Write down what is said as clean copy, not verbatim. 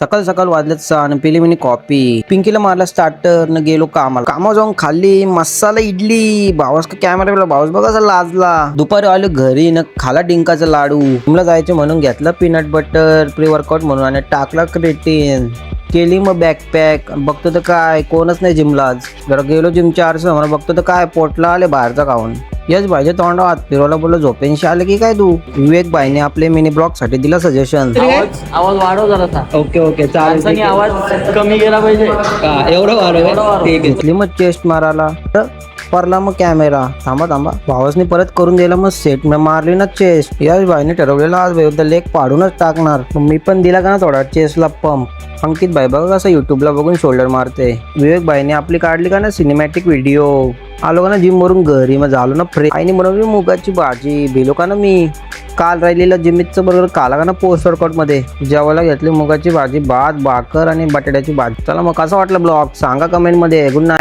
सकाळ सकाळ वाजल्यात 6 आणि पिली मिनी कॉफी. पिंकीला मारला स्टार्टर न गेलो कामावर जाऊन खाल्ली मसाला इडली. भावास का कॅमेरा बिला भावास बघा असा लाजला. दुपारी आलो घरी न खाला डिंकाचा लाडू. जिमला जायचं म्हणून घेतलं पीनट बटर प्री वर्कआउट म्हणून आणि टाकला क्रेटीन. केली मग बॅकपॅक. बघतो तर काय कोणच नाही जिमला आज. जरा गेलो जिमच्या आरसा म्हणून बघतो तर काय पोटला आले बाहेरचा खाऊन. यश भाईच्या तोंडावर हात फिरवला बोललो झोपेंशी आले की काय तू. विवेक भाईने आपले मिनी ब्लॉग साठी दिला सजेशन. आवाज वाढव जरा. ओके ओके चालेल ठीक आहे. आवाज कमी गेला पाहिजे. एवढं वाढव ठीक आहे. घेतली मग चेस्ट मारायला परला मग कॅमेरा. थांबा भावासनी परत करून दिला मग सेट मारली ना चेस्ट. यश भाईने ठरवलेला आज विरुद्ध लेग पाडूनच टाकणार. मी पण दिला का ना थोडा चेस्टला पंप. अंकित भाई बघा कसं युट्यूबला बघून शोल्डर मारते. विवेक भाईने आपली काढली का ना सिनेमॅटिक व्हिडिओ. आलो का ना जिम वरून घरी मग झालो ना फ्रेश. आईने बनवली मुगाची भाजी. भिलो का ना मी. काल राहिलेला जिमीचं बरोबर काला का ना पोस्ट वर्कआउट मध्ये जेवायला घेतली मुगाची भाजी भात भाकर आणि बटाट्याची भाजी. चला मग कसा वाटलं ब्लॉग सांगा कमेंट मध्ये. Good night.